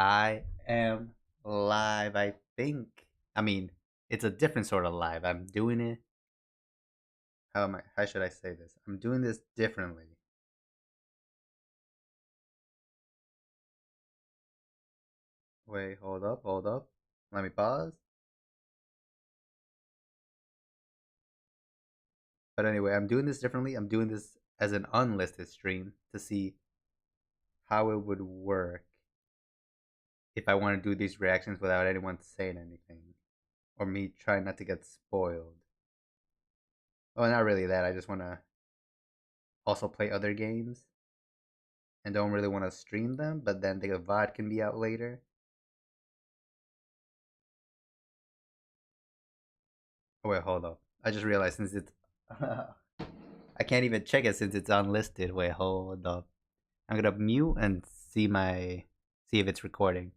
I am live, I think. I mean, it's a different sort of live. I'm doing it. How should I say this? I'm doing this differently. Wait, hold up. Let me pause. But anyway, I'm doing this differently. I'm doing this as an unlisted stream to see how it would work if I want to do these reactions without anyone saying anything or me trying not to get spoiled. Well, not really that. I just want to also play other games and don't really want to stream them, but then the VOD can be out later. Oh wait, hold up. I just realized since it's I can't even check it since it's unlisted. Wait, hold up. I'm gonna mute and see if it's recording.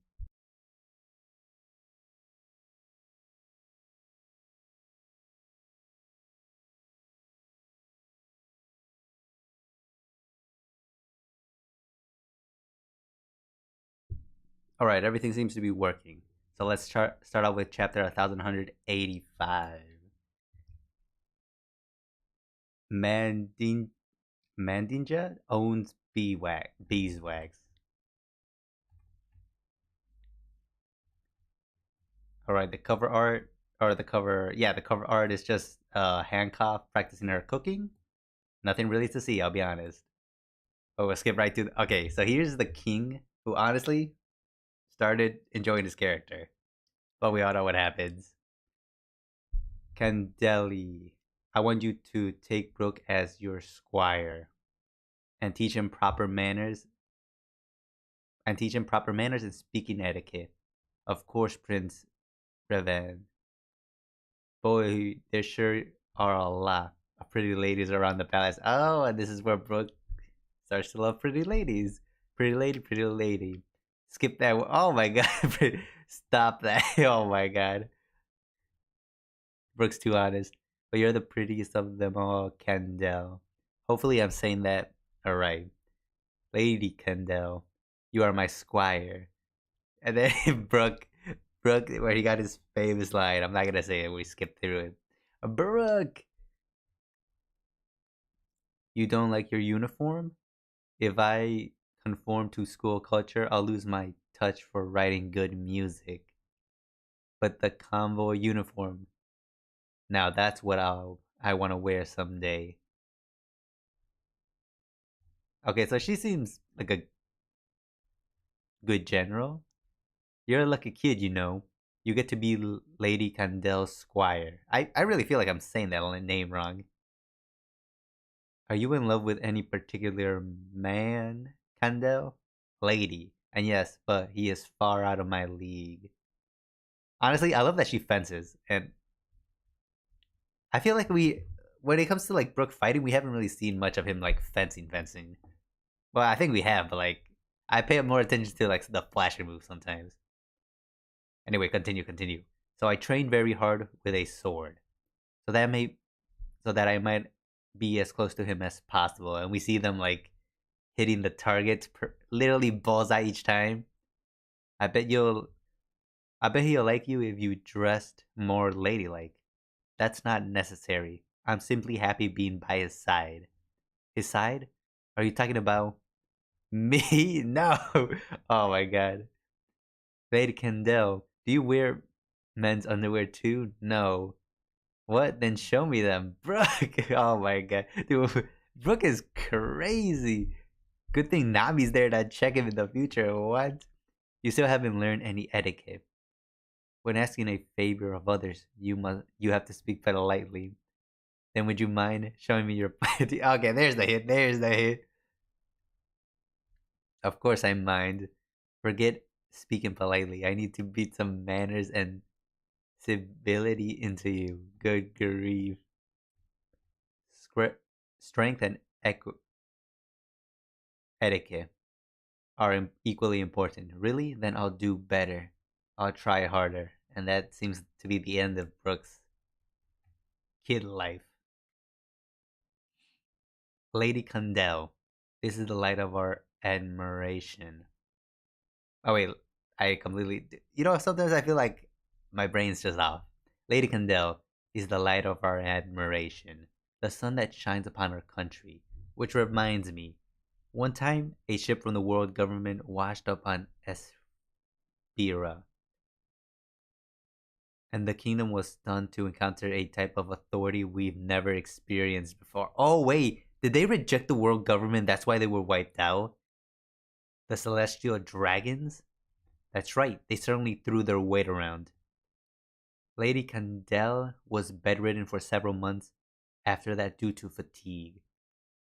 All right, everything seems to be working. So let's start out with chapter 1185. Mandin Mandinja owns beeswax. All right, the cover art or the cover art is just Hancock practicing her cooking. Nothing really to see, I'll be honest. Oh, we'll skip right to okay. So here's the king, who honestly started enjoying his character, but we all know what happens. Candeli, I want you to take Brook as your squire and teach him proper manners and speaking etiquette. Of course, Prince Revan. Boy, there sure are a lot of pretty ladies around the palace. Oh, and this is where Brook starts to love pretty ladies. Pretty lady, pretty lady. Skip that. Oh my god. Stop that. Oh my god. Brooke's too honest. But you're the prettiest of them all, Kendall. Hopefully I'm saying that alright. Lady Kendall, you are my squire. And then Brooke, where he got his famous line. I'm not gonna say it, we skipped through it. Brooke! You don't like your uniform? If I conform to school culture, I'll lose my touch for writing good music. But the convoy uniform, now that's what I want to wear someday. Okay, so she seems like a good general. You're a lucky kid, you know. You get to be Lady Candel's squire. I really feel like I'm saying that name wrong. Are you in love with any particular man, Candel? Lady. And yes, but he is far out of my league. Honestly, I love that she fences, and I feel like when it comes to like Brook fighting, we haven't really seen much of him like fencing. Well, I think we have, but like I pay more attention to like the flasher moves sometimes. Anyway, continue. So I trained very hard with a sword, so that I might be as close to him as possible. And we see them like hitting the targets, literally bullseye each time. I bet you'll, I bet he'll like you if you dressed more ladylike. That's not necessary. I'm simply happy being by his side. His side? Are you talking about me? No. Oh my god. Lady Kendall, do you wear men's underwear too? No. What? Then show me them. Brooke! Oh my god. Dude, Brooke is crazy. Good thing Nami's there to check him in the future. What? You still haven't learned any etiquette. When asking a favor of others, you have to speak politely. Then would you mind showing me your piety? Okay, there's the hit. There's the hit. Of course I mind. Forget speaking politely. I need to beat some manners and civility into you. Good grief. Scr- Strength and etiquette are equally important. Really? Then I'll do better. I'll try harder. And that seems to be the end of Brooks' kid life. Lady Condell, this is the light of our admiration. Oh wait, I completely. You know, sometimes I feel like my brain's just off. Lady Candel is the light of our admiration, the sun that shines upon our country. Which reminds me, one time a ship from the world government washed up on Espira, and the kingdom was stunned to encounter a type of authority we've never experienced before. Oh, wait, did they reject the world government? That's why they were wiped out? The celestial dragons? That's right, they certainly threw their weight around. Lady Candel was bedridden for several months after that due to fatigue.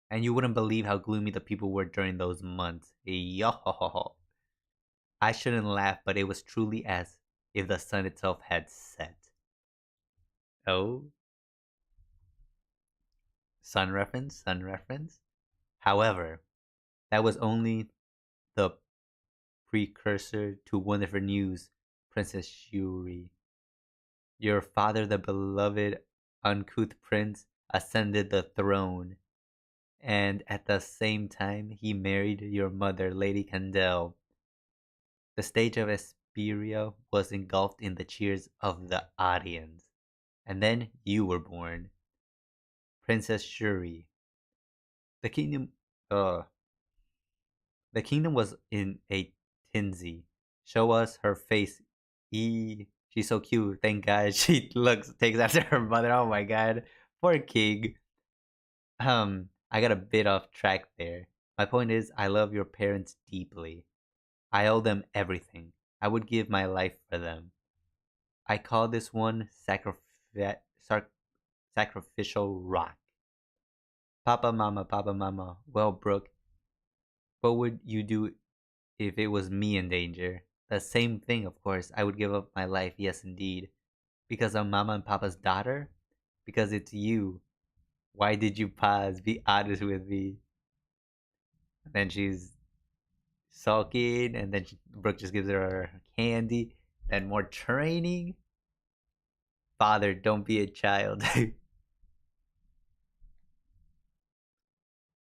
And you wouldn't believe how gloomy the people were during those months. Yo! I shouldn't laugh, but it was truly as if the sun itself had set. Oh, sun reference, sun reference. However, that was only the precursor to wonderful news, Princess Shuri. Your father, the beloved uncouth prince, ascended the throne, and at the same time he married your mother, Lady Candel. The stage of Esperia was engulfed in the cheers of the audience. And then you were born, Princess Shuri. The kingdom, uh, the kingdom was in a tinsy. Show us her face. She's so cute. Thank God she takes after her mother. Oh my God, poor king. I got a bit off track there. My point is, I love your parents deeply. I owe them everything. I would give my life for them. I call this one sacrificial rock. Papa, mama. Well, Brook, what would you do if it was me in danger? The same thing, of course. I would give up my life, yes, indeed. Because I'm Mama and Papa's daughter? Because it's you. Why did you pause? Be honest with me. And then she's sulking, and then Brooke just gives her candy. Then more training. Father, don't be a child.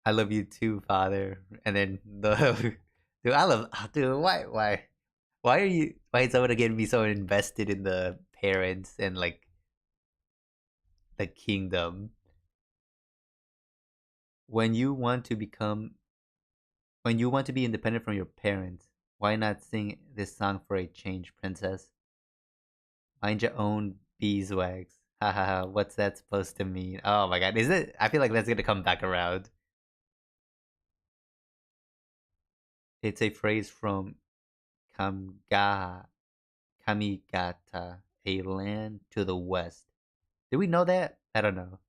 I love you too, father. And then the dude, I love dude. Why are you? Why is someone getting me so invested in the parents and like the kingdom? When you want to become, when you want to be independent from your parents, why not sing this song for a change, princess? Mind your own beeswax. Ha ha ha. What's that supposed to mean? Oh my god, is it? I feel like that's gonna come back around. It's a phrase from Kamga Kamigata, a land to the west. Do we know that? I don't know.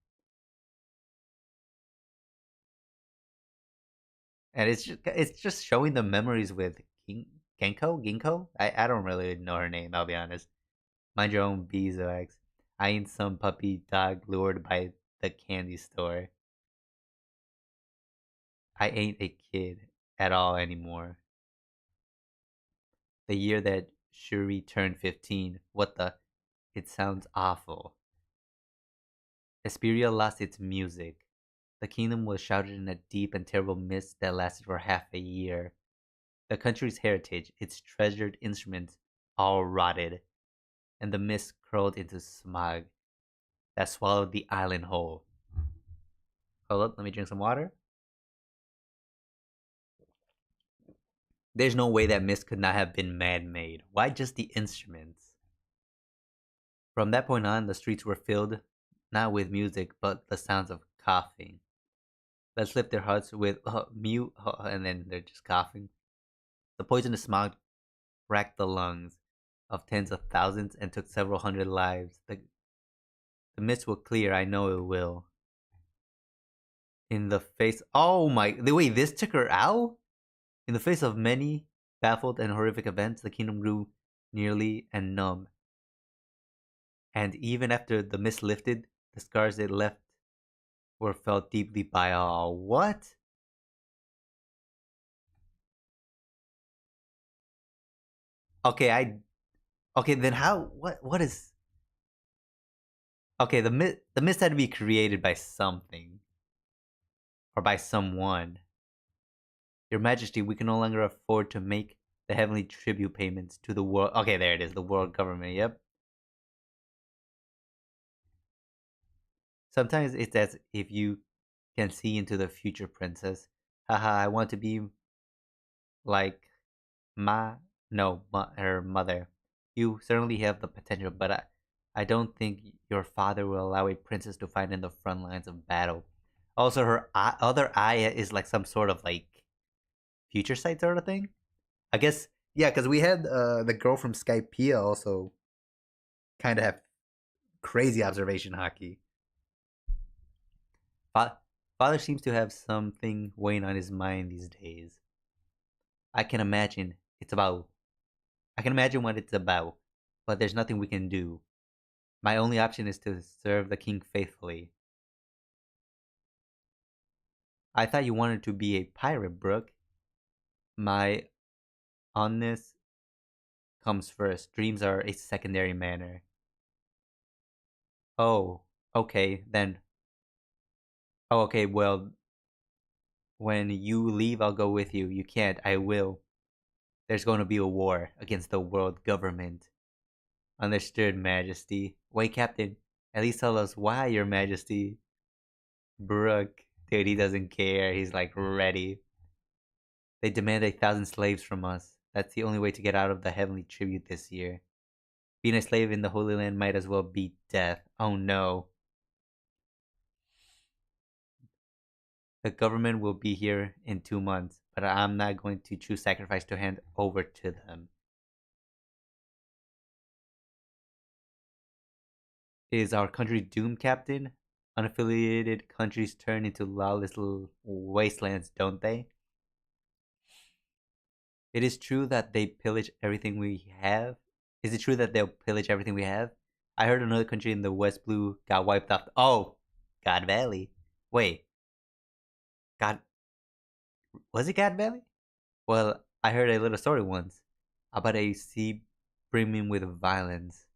And it's just showing the memories with Genko. I don't really know her name. I'll be honest. Mind your own beeswax. I ain't some puppy dog lured by the candy store. I ain't a kid at all anymore. The year that Shuri turned 15. What the? It sounds awful. Esperia lost its music. The kingdom was shrouded in a deep and terrible mist that lasted for half a year. The country's heritage, its treasured instruments, all rotted, and the mist curled into smog that swallowed the island whole. Hold up, let me drink some water. There's no way that mist could not have been man made. Why just the instruments? From that point on, the streets were filled not with music, but the sounds of coughing. Let's lift their hearts with mute, and then they're just coughing. The poisonous smog racked the lungs of tens of thousands and took several hundred lives. The mist will clear, I know it will. In the face. Oh my. Wait, this took her out? In the face of many baffled and horrific events, the kingdom grew nearly and numb. And even after the mist lifted, the scars it left were felt deeply by all. What? Okay, Okay, then how? What is? Okay, the mist had to be created by something or by someone. Your Majesty, we can no longer afford to make the heavenly tribute payments to the world. Okay, there it is. The world government. Yep. Sometimes it's as if you can see into the future, princess. Haha, I want to be like Ma, no, her mother. You certainly have the potential, but I don't think your father will allow a princess to fight in the front lines of battle. Also, her other eye is like some sort of like future sight sort of thing. I guess, yeah, because we had the girl from Skypiea also kind of have crazy observation hockey. Fa- Father seems to have something weighing on his mind these days. I can imagine it's about. I can imagine what it's about, but there's nothing we can do. My only option is to serve the king faithfully. I thought you wanted to be a pirate, Brook. My honest comes first. Dreams are a secondary manner. Oh, okay, then. Oh, okay, well, when you leave, I'll go with you. You can't, I will. There's going to be a war against the world government. Understood, Majesty. Wait, Captain, at least tell us why, Your Majesty. Brook, dude, he doesn't care. He's like ready. They demand 1,000 slaves from us. That's the only way to get out of the heavenly tribute this year. Being a slave in the Holy Land might as well be death. Oh no. The government will be here in 2 months, but I'm not going to choose sacrifice to hand over to them. Is our country doomed, Captain? Unaffiliated countries turn into lawless little wastelands, don't they? It is true that they pillage everything we have. Is it true that they'll pillage everything we have? I heard another country in the West Blue got wiped off. Oh, God Valley. Wait, God, was it God Valley? Well, I heard a little story once about a sea brimming with violence,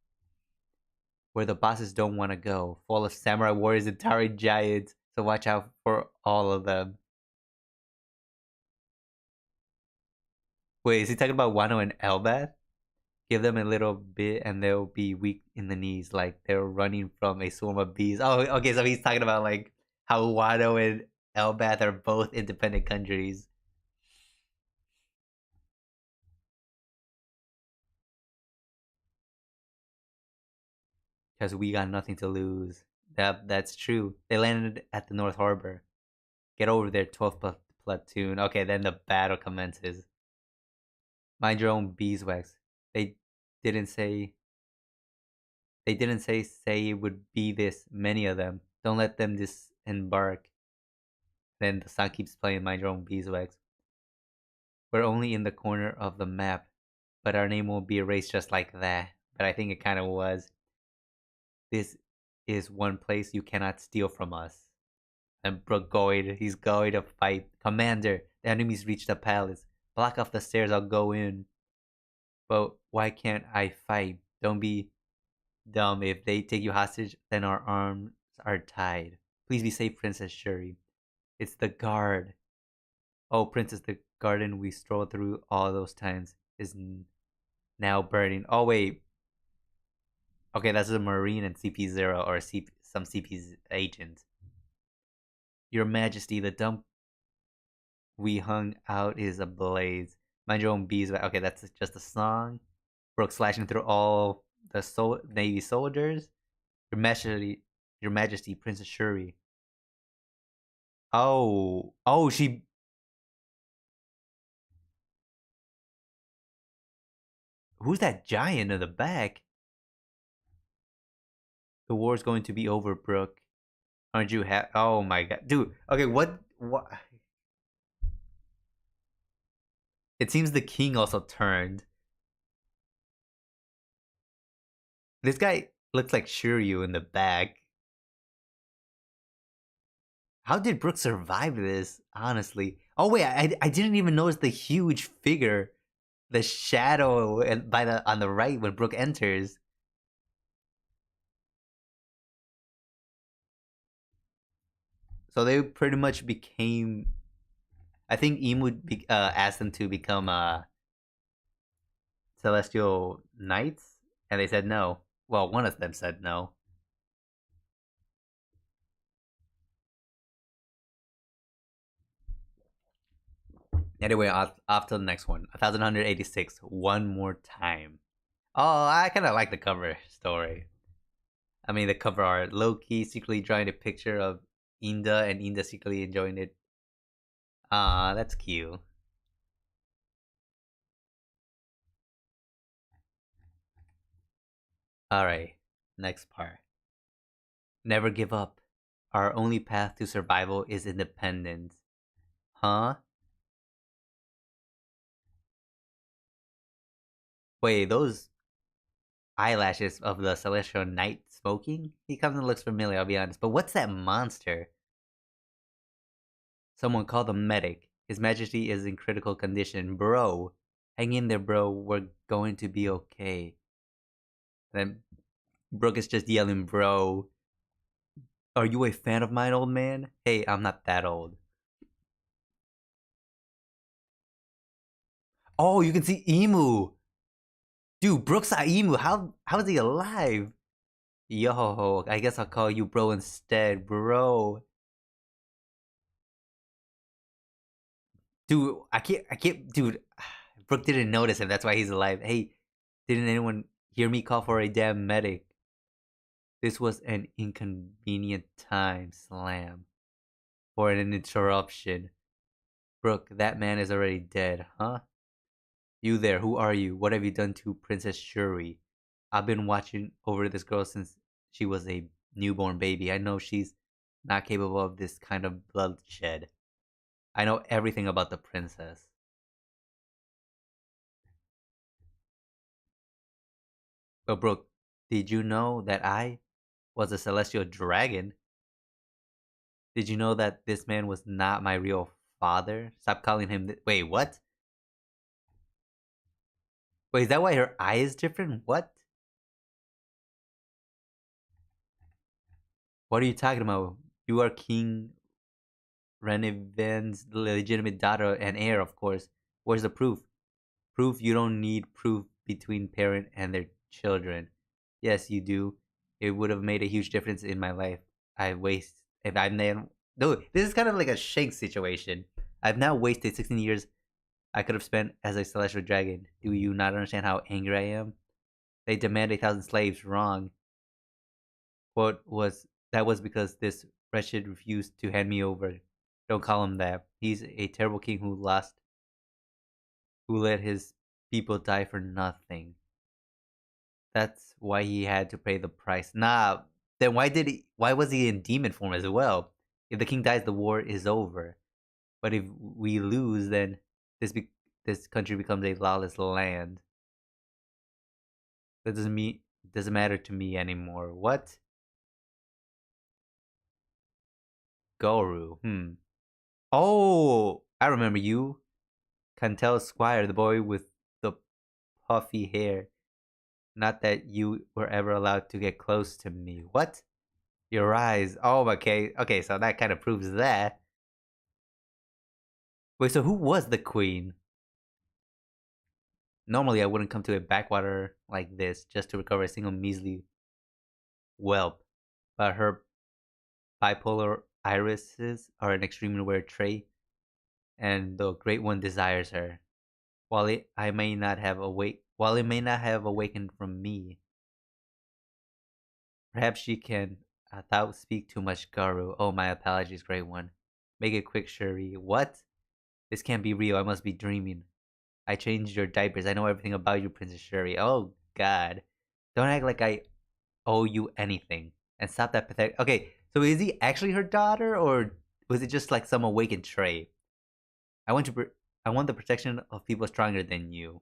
where the bosses don't want to go, full of samurai warriors and towering giants. So watch out for all of them. Wait, is he talking about Wano and Elbath? Give them a little bit and they'll be weak in the knees, like they're running from a swarm of bees. Oh, okay, so he's talking about like how Wano and Elbath are both independent countries. Because we got nothing to lose. That's true. They landed at the North Harbor. Get over there, 12th platoon. Okay, then the battle commences. Mind your own beeswax. They didn't say say it would be this many of them. Don't let them disembark. Then the song keeps playing Mind Your Own Beeswax. We're only in the corner of the map, but our name won't be erased just like that. But I think it kind of was. This is one place you cannot steal from us. And Brook going, he's going to fight. Commander, the enemies reach the palace. Block off the stairs, I'll go in. But why can't I fight? Don't be dumb. If they take you hostage, then our arms are tied. Please be safe, Princess Shuri. It's the guard. Oh, Princess, the garden we strolled through all those times is now burning. Oh, wait. Okay, that's a Marine and CP0 or some CP's agent. Your Majesty, the dump we hung out is ablaze. Mind your own bees. Okay, that's just a song. Brook slashing through all the Navy soldiers. Your Majesty, Princess Shuri. Oh, she. Who's that giant in the back? The war's going to be over, Brook. Aren't you happy? Oh my god, dude. Okay, what? What? It seems the king also turned. This guy looks like Shiryu in the back. How did Brook survive this? Honestly. Oh wait, I didn't even notice the huge figure, the shadow, and by the on the right when Brook enters. So they pretty much became. I think Emu asked them to become celestial knights, and they said no. Well, one of them said no. Anyway, off to the next one. 1186. One more time. Oh, I kind of like the cover story. I mean, the cover art. Loki secretly drawing a picture of Inda, and Inda secretly enjoying it. Ah, that's cute. Alright, next part. Never give up. Our only path to survival is independence. Huh? Wait, those eyelashes of the celestial knight smoking? He comes and looks familiar, I'll be honest. But what's that monster? Someone call the medic. His Majesty is in critical condition. Bro, hang in there, bro. We're going to be okay. Then Brook is just yelling, bro. Are you a fan of mine, old man? Hey, I'm not that old. Oh, you can see Emu. Dude, Brook saw Emu. How is he alive? Yo, I guess I'll call you bro instead, bro. Dude, I can't, dude. Brook didn't notice him. That's why he's alive. Hey, didn't anyone hear me call for a damn medic? This was an inconvenient time, slam, for an interruption. Brook, that man is already dead, huh? You there, who are you? What have you done to Princess Shuri? I've been watching over this girl since she was a newborn baby. I know she's not capable of this kind of bloodshed. I know everything about the princess. But Brooke, did you know that I was a celestial dragon? Did you know that this man was not my real father? Stop calling him. Wait, what? Wait, is that why her eye is different? What? What are you talking about? You are King Reniven's legitimate daughter and heir, of course. Where's the proof? Proof you don't need proof between parent and their children. Yes, you do. It would have made a huge difference in my life. I waste if I'm then no, this is kind of like a Shank situation. I've now wasted 16 years I could have spent as a celestial dragon. Do you not understand how angry I am? They demand 1,000 slaves. Wrong. What was that was because this wretched refused to hand me over. Don't call him that. He's a terrible king who let his people die for nothing. That's why he had to pay the price. Nah, then why was he in demon form as well? If the king dies, the war is over. But if we lose, then this country becomes a lawless land. That doesn't matter to me anymore. What? Goru. Hmm. Oh, I remember you. Cantel Squire, the boy with the puffy hair. Not that you were ever allowed to get close to me. What? Your eyes. Oh, okay. Okay, so that kind of proves that. Wait, so who was the queen? Normally, I wouldn't come to a backwater like this just to recover a single measly whelp. But her bipolar irises are an extremely rare trait, and the Great One desires her. While it may not have awakened from me, perhaps she can. Thou speak too much, Garu. Oh, my apologies, Great One. Make it quick, Shuri. What? This can't be real. I must be dreaming. I changed your diapers. I know everything about you, Princess Shuri. Oh, God. Don't act like I owe you anything. And stop that pathetic. Okay, so is he actually her daughter, or was it just like some awakened trait? I want to. I want the protection of people stronger than you.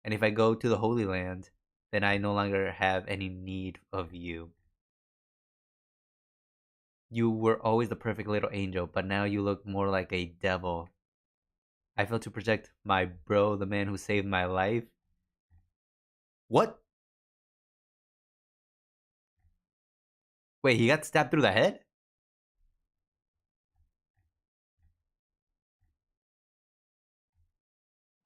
And if I go to the Holy Land, then I no longer have any need of you. You were always the perfect little angel, but now you look more like a devil. I failed to protect my bro, the man who saved my life. What? Wait, he got stabbed through the head?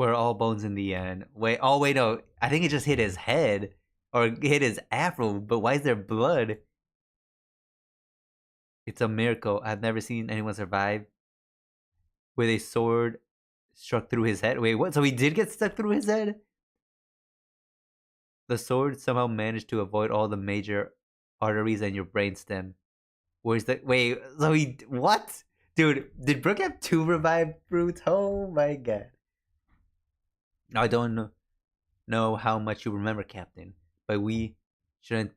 We're all bones in the end. Wait, oh wait, no. I think it just hit his head or hit his afro. But why is there blood? It's a miracle. I've never seen anyone survive with a sword struck through his head. Wait, what? So he did get stuck through his head? The sword somehow managed to avoid all the major arteries and your brainstem. Where's the wait? So he what? Dude, did Brook have two revived brutes? Oh my god! I don't know how much you remember, Captain, but we shouldn't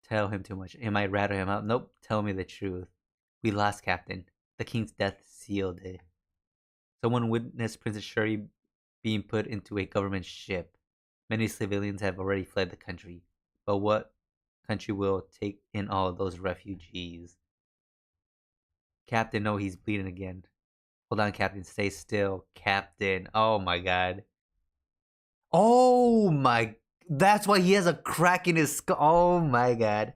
tell him too much. It might rattle him out. Nope, tell me the truth. We lost, Captain. The king's death sealed it. Someone witnessed Princess Shuri being put into a government ship. Many civilians have already fled the country. But what country will take in all of those refugees? Captain, no, he's bleeding again. Hold on, Captain. Stay still. Captain. Oh my god. Oh my. That's why he has a crack in his skull. Oh my god.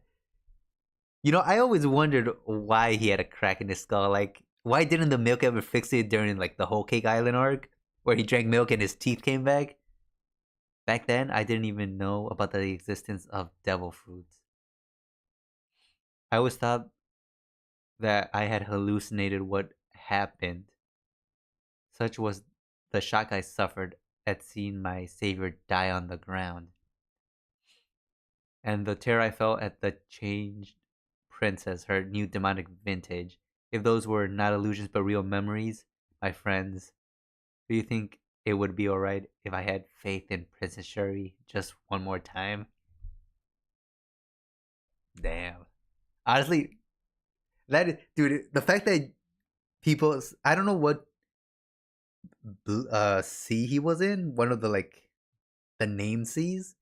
You know, I always wondered why he had a crack in his skull. Like, why didn't the milk ever fix it during, like, the Whole Cake Island arc? Where he drank milk and his teeth came back? Back then, I didn't even know about the existence of devil fruits. I always thought that I had hallucinated what happened. Such was the shock I suffered at seeing my savior die on the ground, and the terror I felt at the changed princess, her new demonic vintage. If those were not illusions but real memories, my friends, do you think it would be alright if I had faith in Princess Shuri just one more time? Damn. Honestly, dude, the fact that people, I don't know what sea he was in, one of the like the name seas,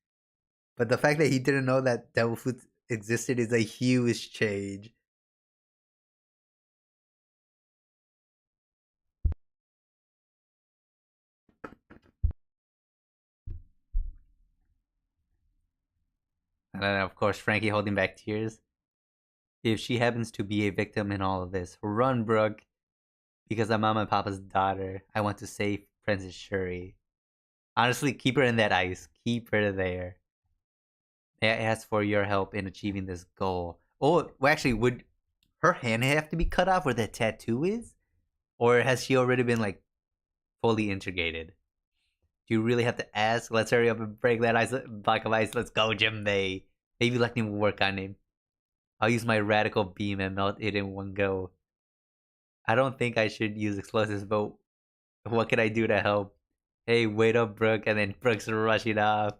but the fact that he didn't know that devil fruit existed is a huge change. And then, of course, Frankie holding back tears. If she happens to be a victim in all of this, run, Brooke, because I'm Mama and Papa's daughter. I want to save Princess Shuri. Honestly, keep her in that ice. Keep her there. May I ask for your help in achieving this goal? Oh, well, actually, would her hand have to be cut off where the tattoo is? Or has she already been, like, fully integrated? Do you really have to ask? Let's hurry up and break that ice, block of ice. Let's go, Jimbei. Maybe lightning will work on him. I'll use my radical beam and melt it in one go. I don't think I should use explosives, but what can I do to help? Hey, wait up, Brook, and then Brook's rushing off.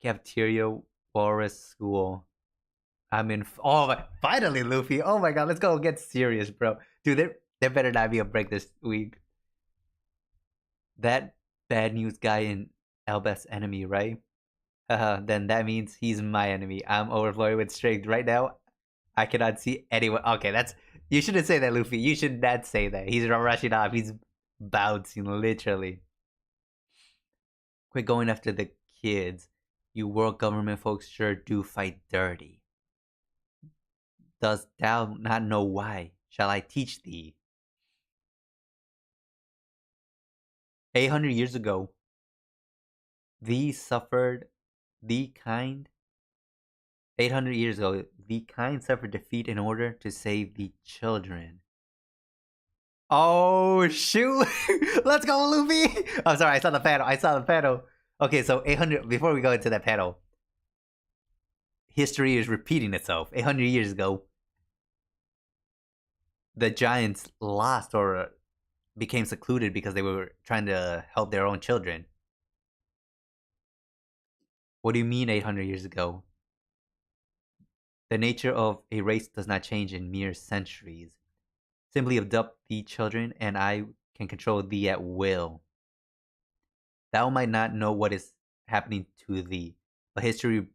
Cafeteria Walrus School. I'm in. Oh, finally, Luffy. Oh my god, let's go get serious, bro. Dude, there better not be a break this week. That bad news guy in Albeth's enemy, right? Haha, then that means he's my enemy. I'm overflowing with strength. Right now, I cannot see anyone. Okay, that's. You shouldn't say that, Luffy. You should not say that. He's rushing off. He's bouncing, literally. Quit going after the kids. You world government folks sure do fight dirty. Dost thou not know why? Shall I teach thee? 800 years ago, thee suffered, the kind. 800 years ago, the kind suffered defeat in order to save the children. Oh, shoot! Let's go, Luffy! I'm sorry, I saw the panel. I saw the panel. Okay, so 800, before we go into that panel, history is repeating itself. 800 years ago, the giants lost or became secluded because they were trying to help their own children. What do you mean 800 years ago? The nature of a race does not change in mere centuries. Simply abduct the children, and I can control thee at will. Thou might not know what is happening to thee, but history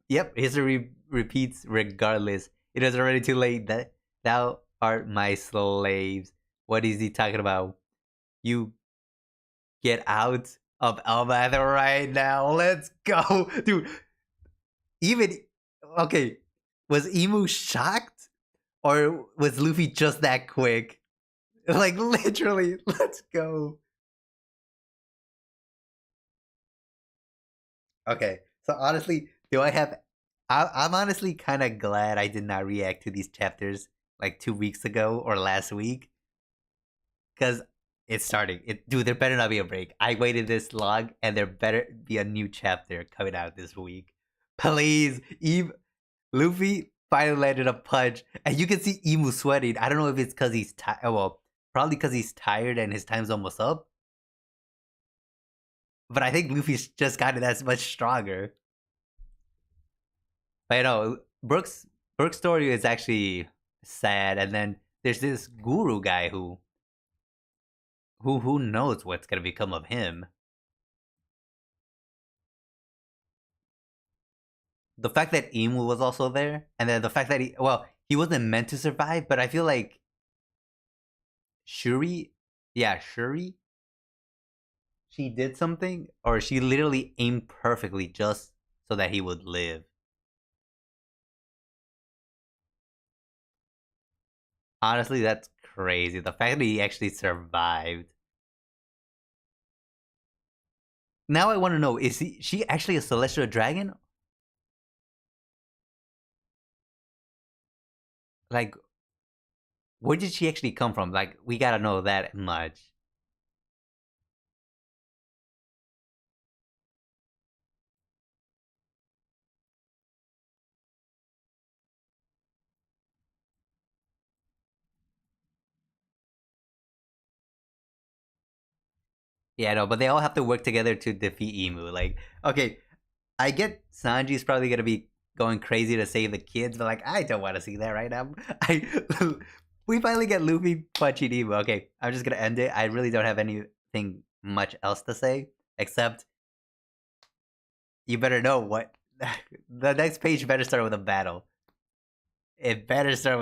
repeats regardless. It is already too late. That thou art my slaves. What is he talking about? You get out of Elmather right now. Let's go, dude. Even okay, was Emu shocked, or was Luffy just that quick? Like literally, let's go. Okay, so honestly, do I have? I'm honestly kind of glad I did not react to these chapters like 2 weeks ago or last week because it's starting. Dude, there better not be a break. I waited this long, and there better be a new chapter coming out this week. Please, Eve, Luffy finally landed a punch, and you can see Emu sweating. I don't know if it's because he's tired. Well, probably because he's tired and his time's almost up. But I think Luffy's just gotten that much stronger. But you know, Brook's story is actually sad, and then there's this guru guy who knows what's gonna become of him. The fact that Emu was also there, and then the fact that he wasn't meant to survive, but I feel like Shuri, yeah, Shuri, she did something, or she literally aimed perfectly just so that he would live. Honestly, that's crazy. The fact that he actually survived. Now I want to know: she actually a celestial dragon? Like, where did she actually come from? Like, we gotta know that much. Yeah, no, but they all have to work together to defeat Emu. Like, okay, I get Sanji's probably gonna be going crazy to save the kids, but like, I don't want to see that right now. We finally get Luffy punching Emu. Okay, I'm just gonna end it. I really don't have anything much else to say except you better know what the next page better start with a battle. It better start with